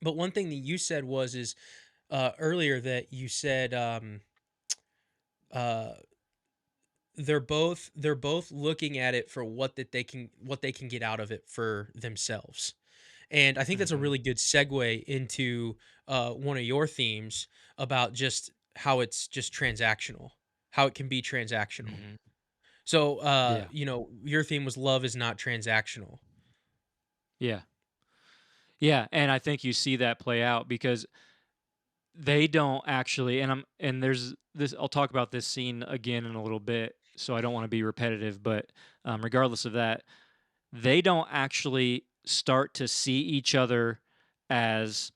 But one thing that you said is earlier that you said uh they're both looking at it for what they can get out of it for themselves. And I think that's a Mhm. really good segue into one of your themes about just how it's just transactional, how it can be transactional. Mhm. So, Yeah. your theme was love is not transactional. Yeah. Yeah, and I think you see that play out because they don't actually, and there's this, I'll talk about this scene again in a little bit, so I don't wanna be repetitive, but, regardless of that, they don't actually start to see each other as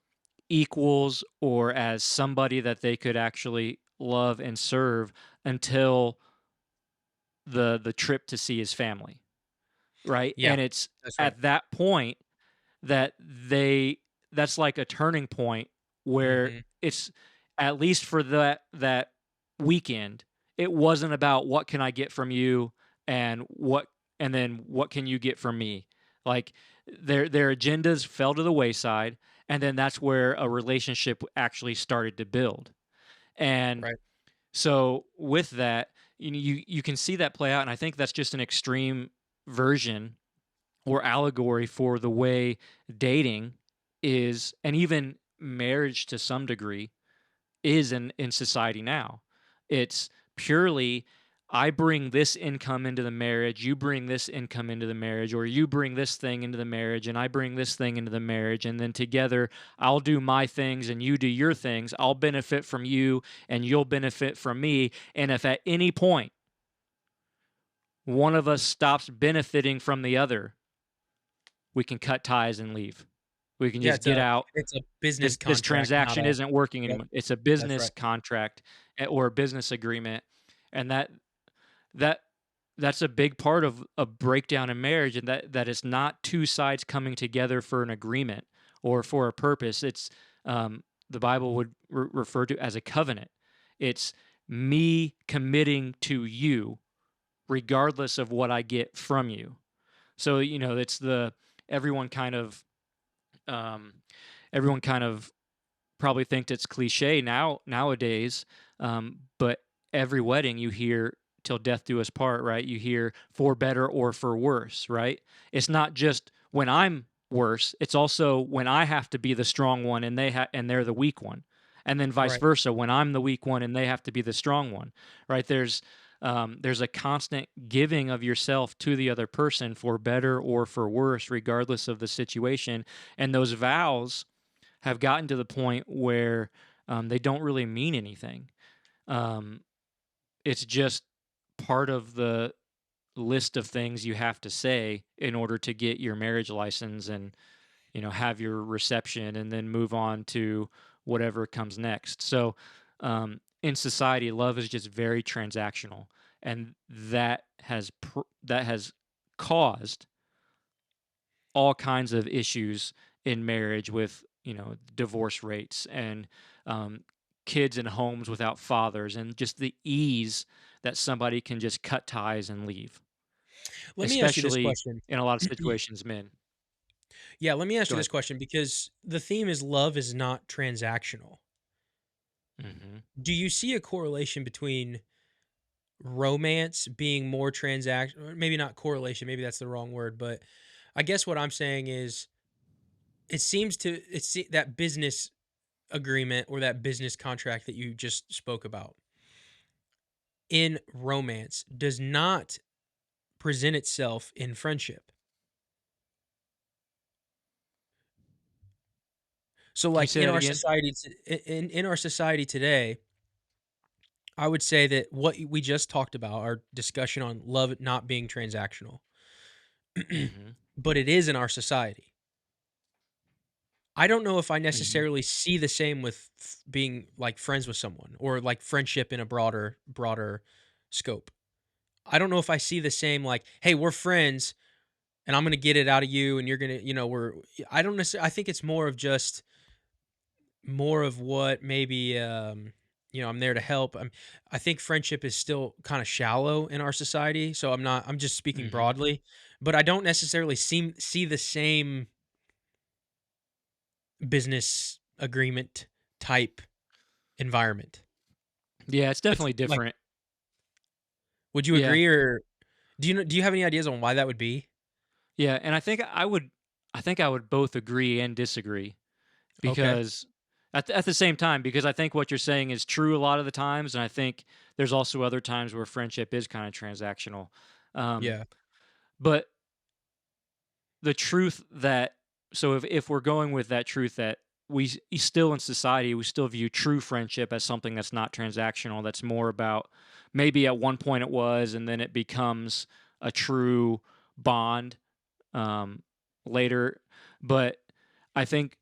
equals or as somebody that they could actually love and serve until the trip to see his family, right? Yeah, And it's that's right. at that point that that's like a turning point where Mhm. it's, at least for that weekend, it wasn't about what can I get from you and then what can you get from me. Like their agendas fell to the wayside, and then that's where a relationship actually started to build. And Right. so with that, you can see that play out, and I think that's just an extreme version or allegory for the way dating is, and even marriage to some degree is in society now. It's purely, I bring this income into the marriage, you bring this income into the marriage, or you bring this thing into the marriage, and I bring this thing into the marriage. And then together, I'll do my things and you do your things. I'll benefit from you and you'll benefit from me. And if at any point one of us stops benefiting from the other, we can cut ties and leave. We can Yeah, just get out. it's a business This contract, not transaction a. isn't working Yep, anymore. It's a that's business right. contract, or a business agreement, and that that's a big part of a breakdown in marriage, and that is not two sides coming together for an agreement or for a purpose. It's, the Bible would refer to as a covenant. It's me committing to you regardless of what I get from you. So, it's everyone kind of um, everyone kind of probably thinks it's cliche nowadays, but every wedding you hear "till death do us part," right? You hear "for better or for worse," right? It's not just when I'm worse; it's also when I have to be the strong one and they're the weak one, and then vice Right. versa when I'm the weak one and they have to be the strong one, right? There's a constant giving of yourself to the other person for better or for worse, regardless of the situation, and those vows have gotten to the point where, they don't really mean anything. Um, it's just part of the list of things you have to say in order to get your marriage license and, have your reception and then move on to whatever comes next. So, in society, love is just very transactional, and that has caused all kinds of issues in marriage with, divorce rates and, um, kids in homes without fathers, and just the ease that somebody can just cut ties and leave, Let me ask you this especially question. in a lot of situations, men. Yeah, let me ask Go you this ahead. question because the theme is love is not transactional. Hmm. Do you see a correlation between romance being more or maybe not correlation, maybe that's the wrong word, but I guess what I'm saying is that business agreement or that business contract that you just spoke about in romance does not present itself in friendship. So Can you like say that again? in our society today, I would say that what we just talked about, our discussion on love not being transactional, Hmm. but it is in our society. I don't know if I Hmm. necessarily see the same with being like friends with someone or like friendship in a broader scope. I don't know if I see the same like, hey, we're friends and I'm going to get it out of you and you're going to, I don't necessarily I think it's more of just more of what maybe I'm there to help. I think friendship is still kind of shallow in our society, so I'm just speaking Hmm. broadly, but I don't necessarily see the same business agreement type environment. Yeah, it's It's definitely like, different. would you Yeah. agree, or do you have any ideas on why that would be? Yeah, and I think I would both agree and disagree Okay. because at the same time, because I think what you're saying is true a lot of the times, and I think there's also other times where friendship is kind of transactional. Um, Yeah. but the truth that so if we're going with that truth that still in society we still view true friendship as something that's not transactional, that's more about maybe at one point it was and then it becomes a true bond um, later. But I think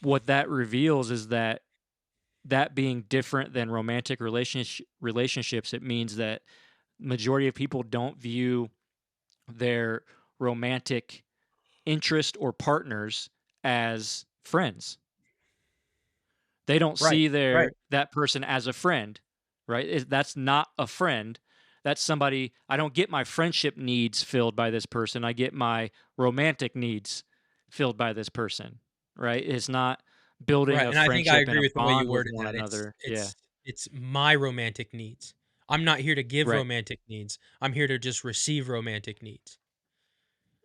what that reveals is that being different than romantic relationships, it means that majority of people don't view their romantic interest or partners as friends. They don't Right. see Right. that person as a friend, right? That's not a friend. That's somebody. I don't get my friendship needs filled by this person. I get my romantic needs filled by this person, right? It's not building Right. a And I think I friendship and agree a with the way you bond with worded one that. It's another. Yeah. it's it's my romantic needs. I'm not here to give Right. romantic needs. I'm here to just receive romantic needs.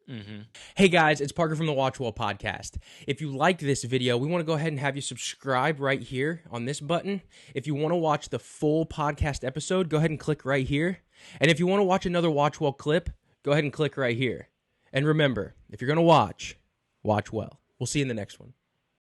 Hmm. Hey guys, it's Parker from the WatchWell Podcast. If you like this video, we want to go ahead and have you subscribe right here on this button. If you want to watch the full podcast episode, go ahead and click right here. And if you want to watch another WatchWell clip, go ahead and click right here. And remember, if you're going to watch well. We'll see you in the next one.